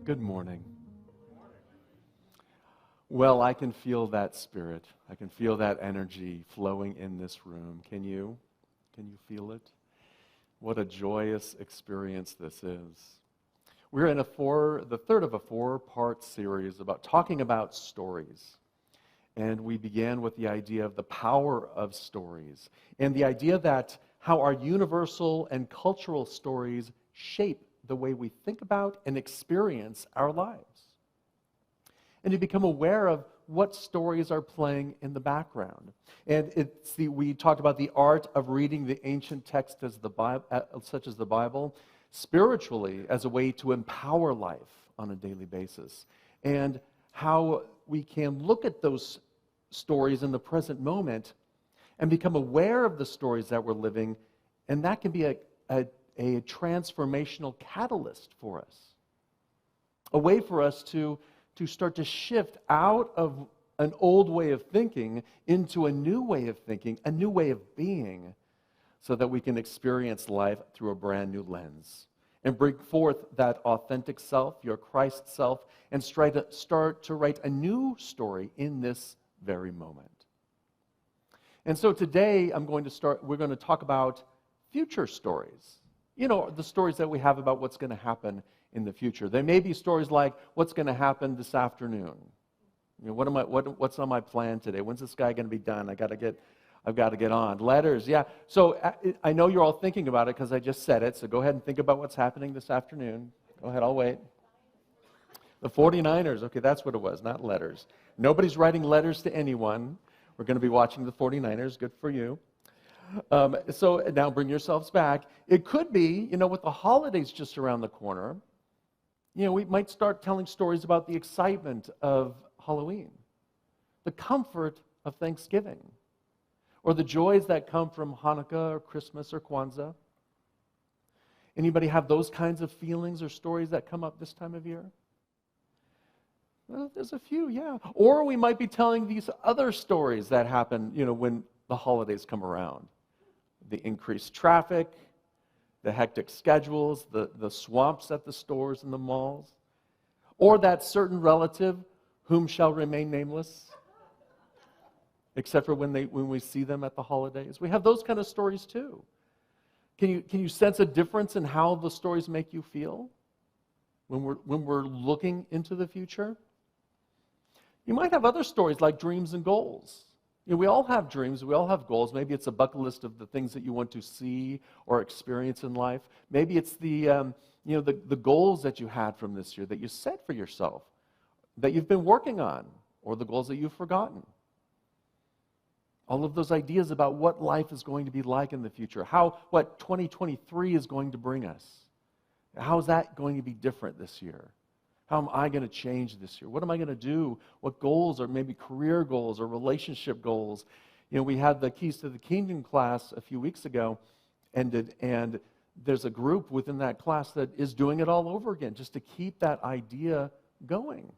Good morning. Well, I can feel that spirit. I can feel that energy flowing in this room. Can you? Can you feel it? What a joyous experience this is. We're in the third of a four-part series about talking about stories. And we began with the idea of the power of stories and the idea that how our universal and cultural stories shape the way we think about and experience our lives. And you become aware of what stories are playing in the background. And we talked about the art of reading the ancient text as the Bible, such as the Bible, spiritually as a way to empower life on a daily basis. And how we can look at those stories in the present moment and become aware of the stories that we're living, and that can be a transformational catalyst for us. A way for us to start to shift out of an old way of thinking into a new way of thinking, a new way of being, so that we can experience life through a brand new lens and bring forth that authentic self, your Christ self, and start to write a new story in this very moment. And so today we're going to talk about future stories. You know, the stories that we have about what's going to happen in the future. There may be stories like, what's going to happen this afternoon? You know, what's on my plan today? When's this guy going to be done? I've got to get on. Letters, yeah. So I know you're all thinking about it because I just said it, so go ahead and think about what's happening this afternoon. Go ahead, I'll wait. The 49ers, okay, that's what it was, not letters. Nobody's writing letters to anyone. We're going to be watching the 49ers, good for you. So now bring yourselves back. It could be, with the holidays just around the corner, we might start telling stories about the excitement of Halloween, the comfort of Thanksgiving, or the joys that come from Hanukkah or Christmas or Kwanzaa. Anybody have those kinds of feelings or stories that come up this time of year? Well, there's a few, yeah. Or we might be telling these other stories that happen, when the holidays come around. The increased traffic, the hectic schedules, the swamps at the stores and the malls, or that certain relative whom shall remain nameless, except for when we see them at the holidays. We have those kind of stories too. Can you sense a difference in how the stories make you feel when we're looking into the future? You might have other stories like dreams and goals. We all have dreams, we all have goals. Maybe it's a bucket list of the things that you want to see or experience in life. Maybe it's the goals that you had from this year that you set for yourself, that you've been working on, or the goals that you've forgotten. All of those ideas about what life is going to be like in the future, what 2023 is going to bring us. How is that going to be different this year? How am I going to change this year? What am I going to do? What goals, or maybe career goals or relationship goals? We had the Keys to the Kingdom class a few weeks ago ended, and there's a group within that class that is doing it all over again just to keep that idea going.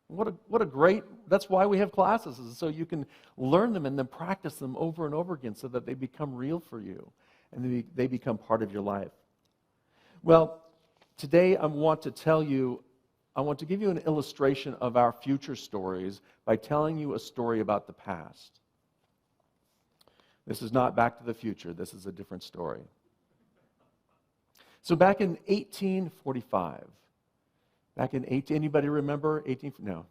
What a great, that's why we have classes, is so you can learn them and then practice them over and over again so that they become real for you and they become part of your life. Well, today I want to give you an illustration of our future stories by telling you a story about the past. This is not Back to the Future. This is a different story. So back in 1845, anybody remember? No.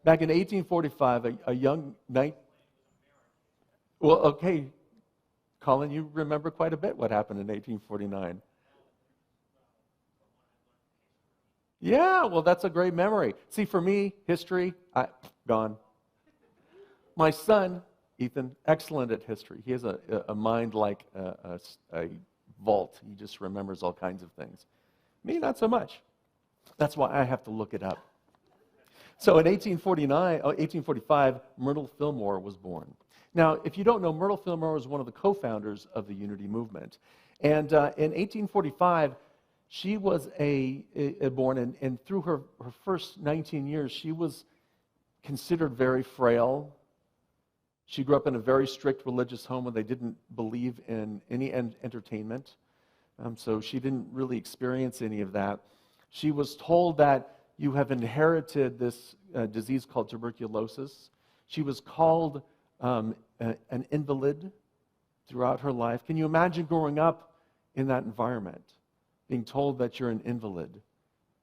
Back in 1845, a young knight. Well, okay, Colin, you remember quite a bit what happened in 1849. Yeah, well, that's a great memory. See, for me, history, gone. My son, Ethan, excellent at history. He has a mind like a vault. He just remembers all kinds of things. Me, not so much. That's why I have to look it up. So in 1845, Myrtle Fillmore was born. Now, if you don't know, Myrtle Fillmore was one of the co-founders of the Unity Movement. And in 1845, she was born, and through her first 19 years, she was considered very frail. She grew up in a very strict religious home where they didn't believe in any entertainment. So she didn't really experience any of that. She was told that you have inherited this disease called tuberculosis. She was called an invalid throughout her life. Can you imagine growing up in that environment, being told that you're an invalid,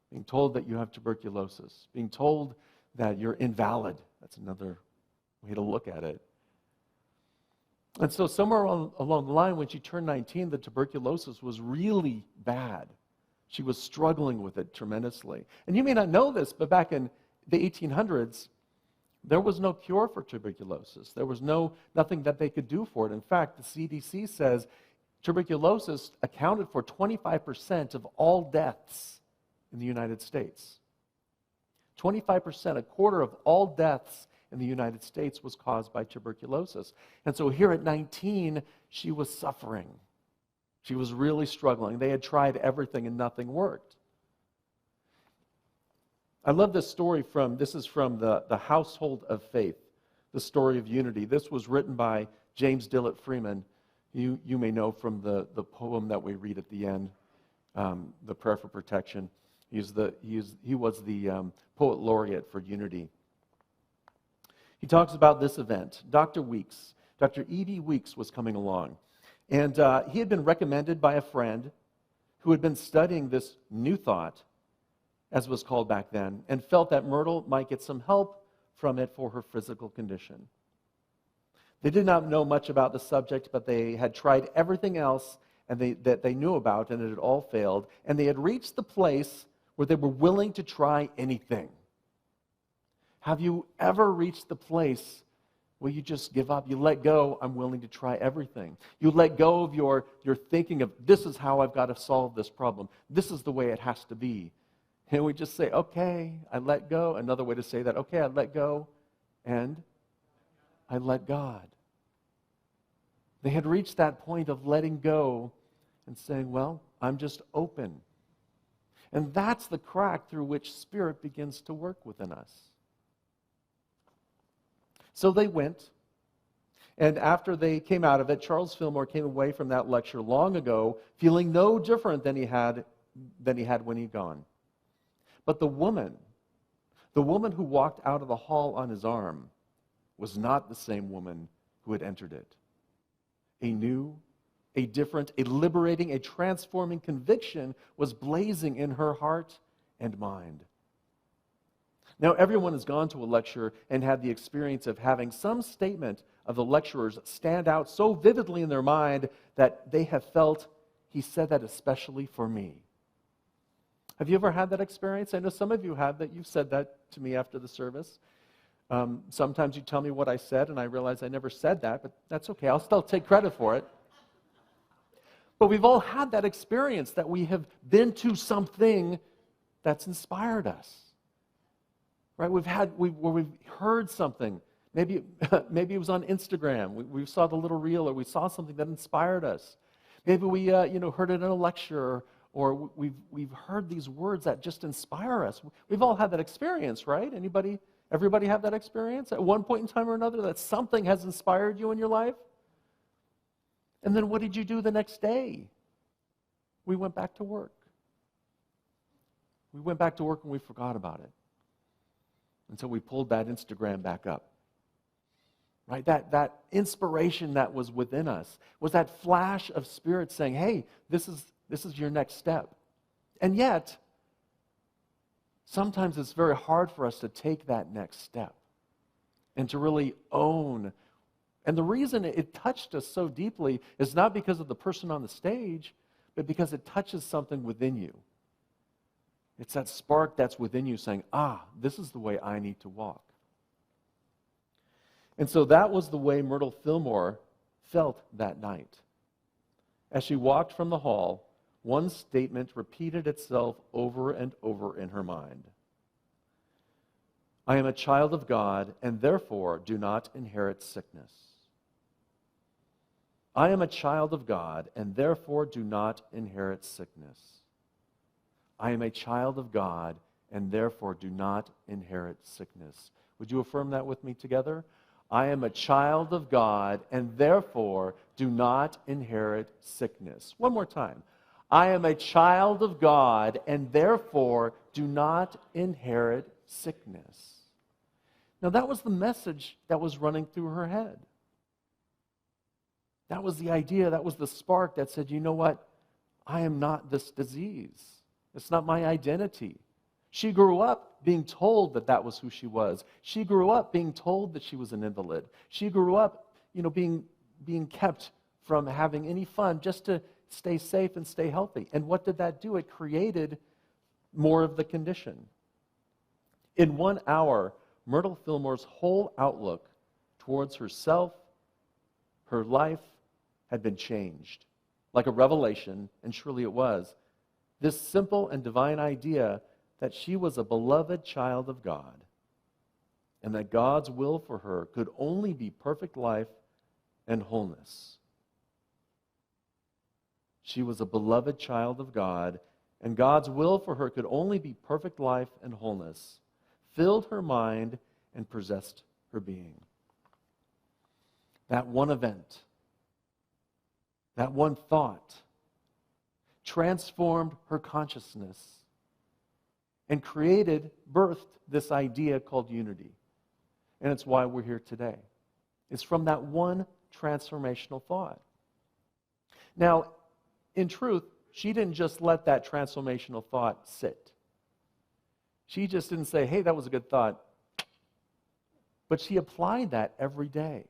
being told that you have tuberculosis, being told that you're invalid? That's another way to look at it. And so somewhere along the line, when she turned 19, the tuberculosis was really bad. She was struggling with it tremendously. And you may not know this, but back in the 1800s, there was no cure for tuberculosis. There was nothing that they could do for it. In fact, the CDC says tuberculosis accounted for 25% of all deaths in the United States. 25%, a quarter of all deaths in the United States was caused by tuberculosis. And so here at 19, she was suffering. She was really struggling. They had tried everything and nothing worked. I love this story this is from the Household of Faith, the story of unity. This was written by James Dillett Freeman. You may know from the poem that we read at the end, the Prayer for Protection. He was the poet laureate for unity. He talks about this event. Dr. E.B. Weeks was coming along. And he had been recommended by a friend who had been studying this new thought, as was called back then, and felt that Myrtle might get some help from it for her physical condition. They did not know much about the subject, but they had tried everything else that they knew about, and it had all failed. And they had reached the place where they were willing to try anything. Have you ever reached the place where you just give up? You let go, I'm willing to try everything. You let go of your thinking of, this is how I've got to solve this problem. This is the way it has to be. And we just say, okay, I let go. Another way to say that, okay, I let go, and I let God. They had reached that point of letting go and saying, well, I'm just open. And that's the crack through which Spirit begins to work within us. So they went, and after they came out of it, Charles Fillmore came away from that lecture long ago feeling no different than he had when he'd gone. But the woman who walked out of the hall on his arm was not the same woman who had entered it. A new, a different, a liberating, a transforming conviction was blazing in her heart and mind. Now, everyone has gone to a lecture and had the experience of having some statement of the lecturer's stand out so vividly in their mind that they have felt, he said that especially for me. Have you ever had that experience? I know some of you have, that you've said that to me after the service. Sometimes you tell me what I said, and I realize I never said that, but that's okay. I'll still take credit for it. But we've all had that experience that we have been to something that's inspired us. Right? We've heard something. Maybe it was on Instagram. We saw the little reel, or we saw something that inspired us. Maybe we heard it in a lecture, or we've heard these words that just inspire us. We've all had that experience, right? Everybody have that experience at one point in time or another, that something has inspired you in your life? And then what did you do the next day? We went back to work. We went back to work and we forgot about it. Until we pulled that Instagram back up. Right? That inspiration that was within us was that flash of Spirit saying, hey, this is your next step. And yet, sometimes it's very hard for us to take that next step and to really own. And the reason it touched us so deeply is not because of the person on the stage, but because it touches something within you. It's that spark that's within you saying, this is the way I need to walk. And so that was the way Myrtle Fillmore felt that night. As she walked from the hall, one statement repeated itself over and over in her mind. I am a child of God, and therefore do not inherit sickness. I am a child of God, and therefore do not inherit sickness. I am a child of God, and therefore do not inherit sickness. Would you affirm that with me together? I am a child of God, and therefore do not inherit sickness. One more time. I am a child of God, and therefore do not inherit sickness. Now, that was the message that was running through her head. That was the idea, that was the spark that said, you know what? I am not this disease. It's not my identity. She grew up being told that that was who she was. She grew up being told that she was an invalid. She grew up, being kept from having any fun just to stay safe and stay healthy. And what did that do? It created more of the condition. In 1 hour, Myrtle Fillmore's whole outlook towards herself, her life, had been changed. Like a revelation, and surely it was. This simple and divine idea that she was a beloved child of God, and that God's will for her could only be perfect life and wholeness. She was a beloved child of God, and God's will for her could only be perfect life and wholeness, filled her mind and possessed her being. That one event, that one thought, transformed her consciousness and birthed this idea called unity. And it's why we're here today. It's from that one transformational thought. Now, in truth, she didn't just let that transformational thought sit. She just didn't say, hey, that was a good thought. But she applied that every day.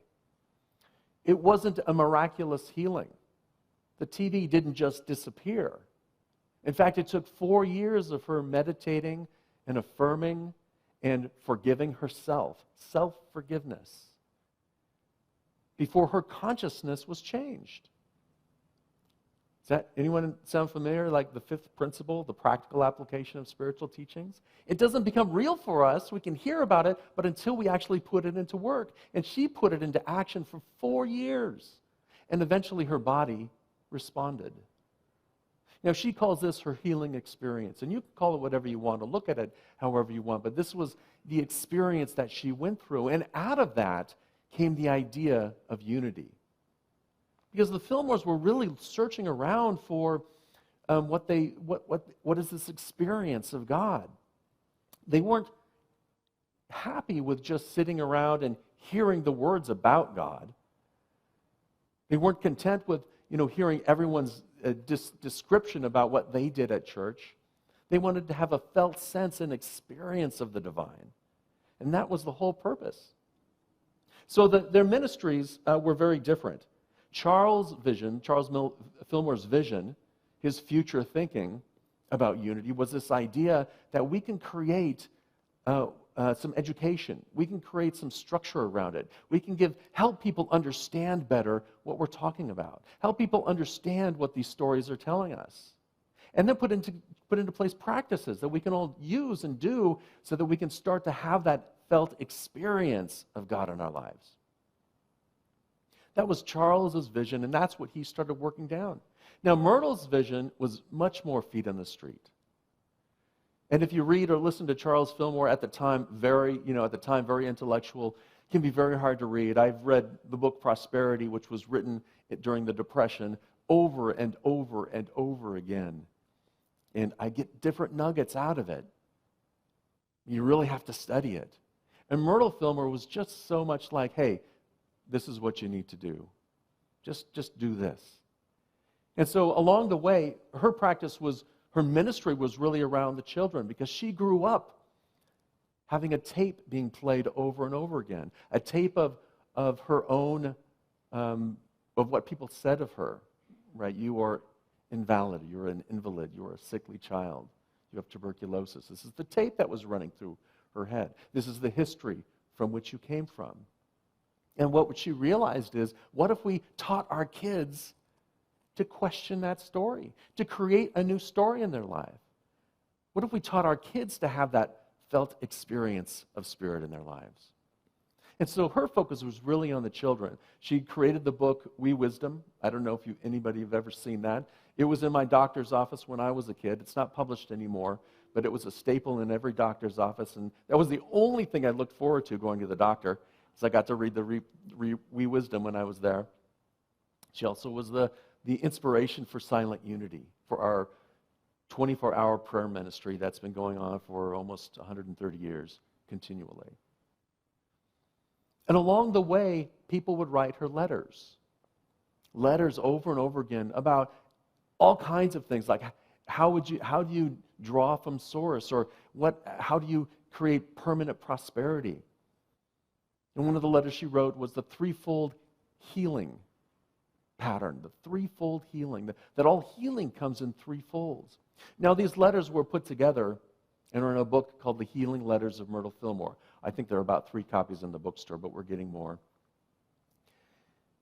It wasn't a miraculous healing. The TB didn't just disappear. In fact, it took 4 years of her meditating and affirming and forgiving herself, self-forgiveness, before her consciousness was changed. Does that anyone sound familiar? Like the fifth principle, the practical application of spiritual teachings? It doesn't become real for us. We can hear about it, but until we actually put it into work. And she put it into action for 4 years. And eventually her body responded. Now, she calls this her healing experience. And you can call it whatever you want, or look at it however you want. But this was the experience that she went through. And out of that came the idea of unity. Because the Fillmores were really searching around for what is this experience of God. They weren't happy with just sitting around and hearing the words about God. They weren't content with hearing everyone's description about what they did at church. They wanted to have a felt sense and experience of the divine. And that was the whole purpose. So their ministries were very different. Charles Fillmore's vision, his future thinking about unity, was this idea that we can create some education. We can create some structure around it. We can help people understand better what we're talking about. Help people understand what these stories are telling us. And then put into place practices that we can all use and do so that we can start to have that felt experience of God in our lives. That was Charles's vision, and that's what he started working down. Now, Myrtle's vision was much more feet on the street. And if you read or listen to Charles Fillmore at the time, very intellectual, can be very hard to read. I've read the book Prosperity, which was written during the Depression, over and over and over again. And I get different nuggets out of it. You really have to study it. And Myrtle Fillmore was just so much like, hey, this is what you need to do. Just do this. And so along the way, her ministry was really around the children, because she grew up having a tape being played over and over again, a tape of her own, of what people said of her, right? You are invalid, you're an invalid, you're a sickly child, you have tuberculosis. This is the tape that was running through her head. This is the history from which you came from. And what she realized is, what if we taught our kids to question that story, to create a new story in their life? What if we taught our kids to have that felt experience of spirit in their lives? And so her focus was really on the children. She created the book, We Wisdom. I don't know if anybody have ever seen that. It was in my doctor's office when I was a kid. It's not published anymore, but it was a staple in every doctor's office. And that was the only thing I looked forward to going to the doctor, because I got to read the We Wisdom when I was there. She also was the the inspiration for Silent Unity, for our 24-hour prayer ministry that's been going on for almost 130 years continually. And along the way, people would write her letters over and over again about all kinds of things, like how do you draw from source, or how do you create permanent prosperity? And one of the letters she wrote was the threefold healing pattern, the threefold healing, that all healing comes in three folds. Now, these letters were put together and are in a book called The Healing Letters of Myrtle Fillmore. I think there are about 3 copies in the bookstore, but we're getting more.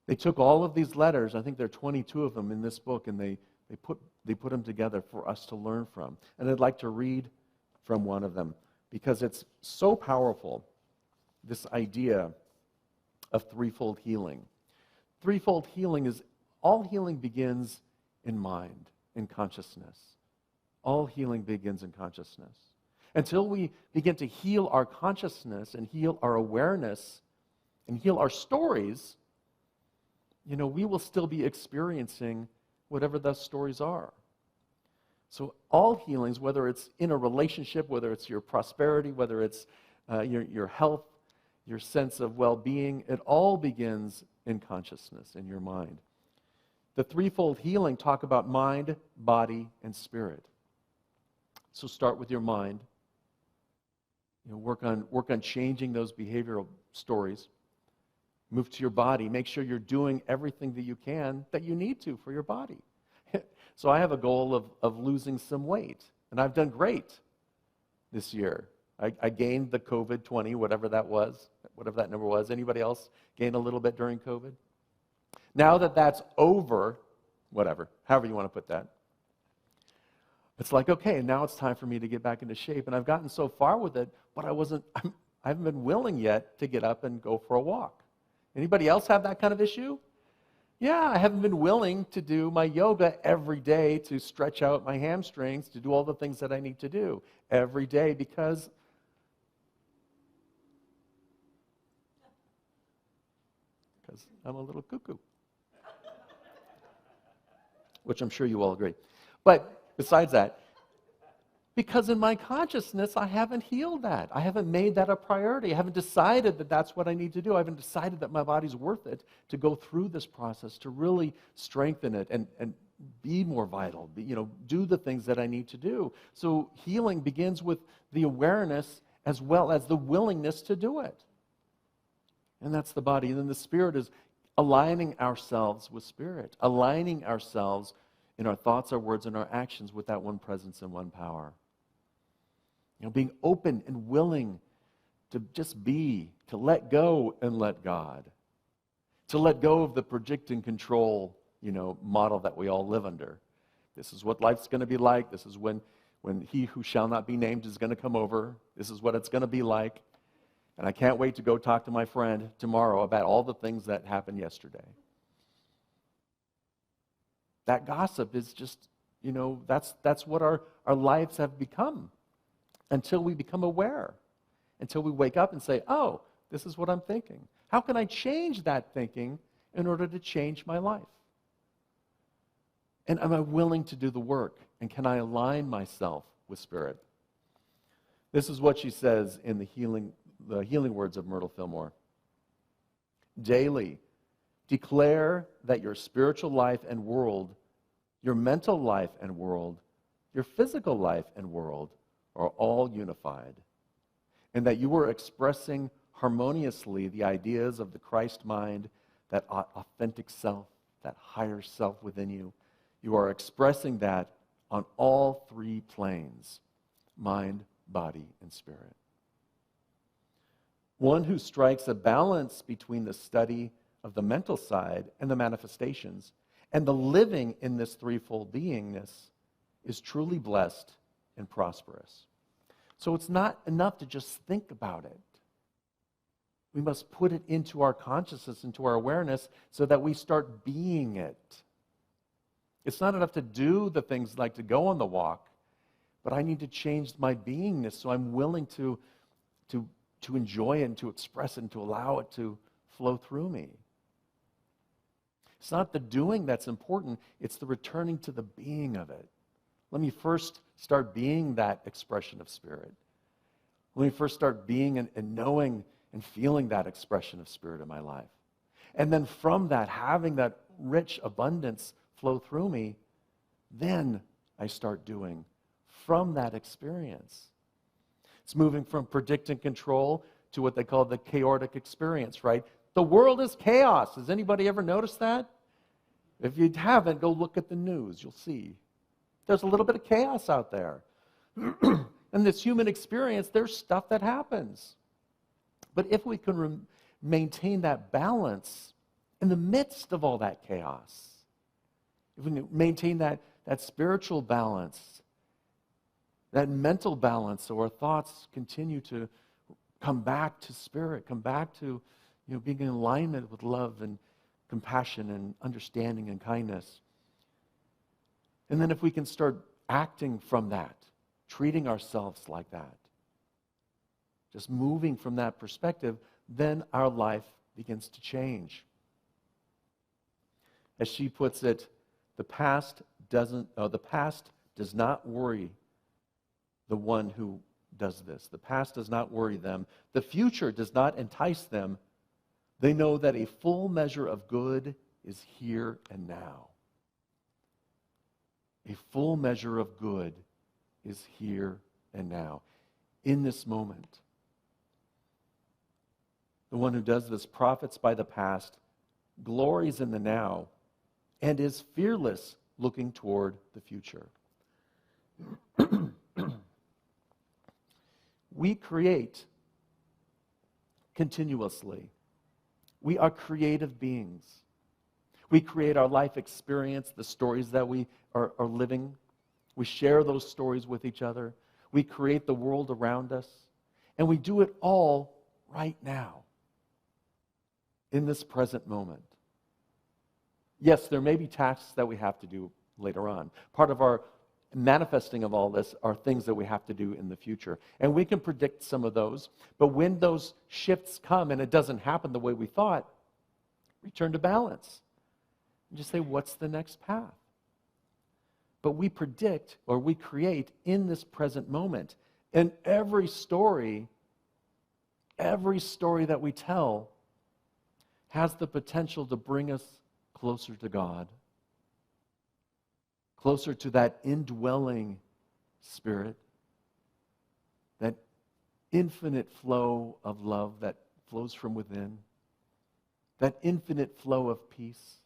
They took all of these letters, I think there are 22 of them in this book, and they put them together for us to learn from. And I'd like to read from one of them because it's so powerful, this idea of threefold healing. Threefold healing is, all healing begins in mind, in consciousness. All healing begins in consciousness. Until we begin to heal our consciousness and heal our awareness and heal our stories, we will still be experiencing whatever those stories are. So all healings, whether it's in a relationship, whether it's your prosperity, whether it's your health, your sense of well-being, it all begins in consciousness, in your mind. The threefold healing talk about mind, body, and spirit. So start with your mind. Work on changing those behavioral stories. Move to your body. Make sure you're doing everything that you can that you need to for your body. So I have a goal of losing some weight, and I've done great this year. I gained the COVID 20, whatever that number was. Anybody else gain a little bit during COVID? Now that that's over, however you want to put that, it's like, okay, now it's time for me to get back into shape. And I've gotten so far with it, but I haven't been willing yet to get up and go for a walk. Anybody else have that kind of issue? Yeah, I haven't been willing to do my yoga every day, to stretch out my hamstrings, to do all the things that I need to do every day because I'm a little cuckoo. Which I'm sure you all agree. But besides that, because in my consciousness, I haven't healed that. I haven't made that a priority. I haven't decided that that's what I need to do. I haven't decided that my body's worth it to go through this process, to really strengthen it and be more vital, do the things that I need to do. So healing begins with the awareness as well as the willingness to do it. And that's the body. And then the spirit is aligning ourselves with spirit, aligning ourselves in our thoughts, our words, and our actions with that one presence and one power. Being open and willing to just be, to let go and let God, to let go of the predict and control, model that we all live under. This is what life's going to be like. This is when he who shall not be named is going to come over. This is what it's going to be like. And I can't wait to go talk to my friend tomorrow about all the things that happened yesterday. That gossip is just, that's what our lives have become until we become aware, until we wake up and say, oh, this is what I'm thinking. How can I change that thinking in order to change my life? And am I willing to do the work? And can I align myself with Spirit? This is what she says in the healing words of Myrtle Fillmore. Daily, declare that your spiritual life and world, your mental life and world, your physical life and world are all unified, and that you are expressing harmoniously the ideas of the Christ mind, that authentic self, that higher self within you. You are expressing that on all 3 planes, mind, body, and spirit. One who strikes a balance between the study of the mental side and the manifestations and the living in this threefold beingness is truly blessed and prosperous. So it's not enough to just think about it. We must put it into our consciousness, into our awareness, so that we start being it. It's not enough to do the things like to go on the walk, but I need to change my beingness so I'm willing to enjoy it and to express it and to allow it to flow through me. It's not the doing that's important, it's the returning to the being of it. Let me first start being that expression of Spirit. Let me first start being and knowing and feeling that expression of Spirit in my life. And then from that, having that rich abundance flow through me, then I start doing from that experience. It's moving from predict and control to what they call the chaotic experience, right? The world is chaos. Has anybody ever noticed that? If you haven't, go look at the news. You'll see. There's a little bit of chaos out there. In this human experience, there's stuff that happens. But if we can maintain that balance in the midst of all that chaos, if we can maintain that spiritual balance, that mental balance, so our thoughts continue to come back to Spirit, come back to being in alignment with love and compassion and understanding and kindness. And then if we can start acting from that, treating ourselves like that, just moving from that perspective, then our life begins to change. As she puts it, the past does not worry the one who does this. The past does not worry them. The future does not entice them. They know that a full measure of good is here and now. A full measure of good is here and now, in this moment. The one who does this profits by the past, glories in the now, and is fearless looking toward the future. We create continuously. We are creative beings. We create our life experience, the stories that we are living. We share those stories with each other. We create the world around us. And we do it all right now, in this present moment. Yes, there may be tasks that we have to do later on. Part of our manifesting of all this are things that we have to do in the future. And we can predict some of those. But when those shifts come and it doesn't happen the way we thought, return to balance. And just say, what's the next path? But we predict or we create in this present moment. And every story that we tell has the potential to bring us closer to God, closer to that indwelling Spirit, that infinite flow of love that flows from within, that infinite flow of peace,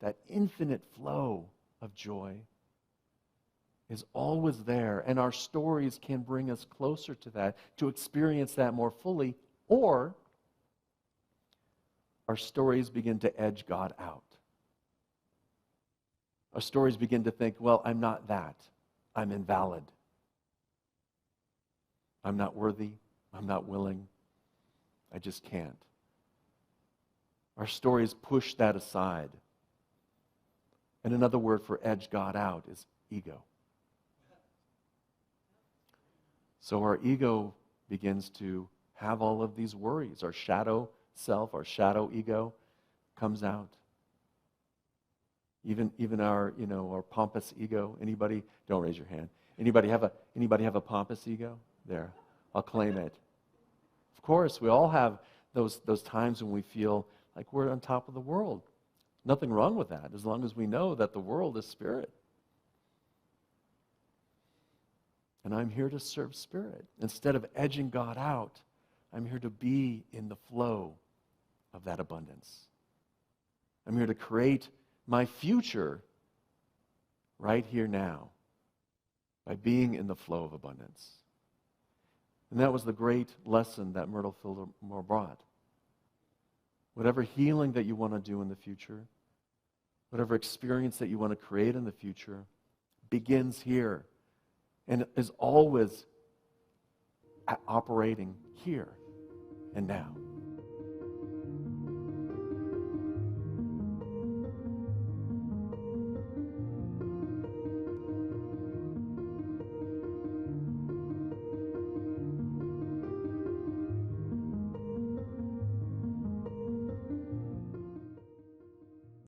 that infinite flow of joy is always there, and our stories can bring us closer to that, to experience that more fully, or our stories begin to edge God out. Our stories begin to think, well, I'm not that. I'm invalid. I'm not worthy. I'm not willing. I just can't. Our stories push that aside. And another word for edge God out is ego. So our ego begins to have all of these worries. Our shadow self, our shadow ego comes out. Even our pompous ego. Anybody? Don't raise your hand. Anybody have a pompous ego? There, I'll claim it. Of course, we all have those times when we feel like we're on top of the world. Nothing wrong with that, as long as we know that the world is Spirit. And I'm here to serve Spirit. Instead of edging God out, I'm here to be in the flow of that abundance. I'm here to create my future right here now by being in the flow of abundance. And that was the great lesson that Myrtle Fillmore brought. Whatever healing that you want to do in the future, whatever experience that you want to create in the future, begins here and is always operating here and now.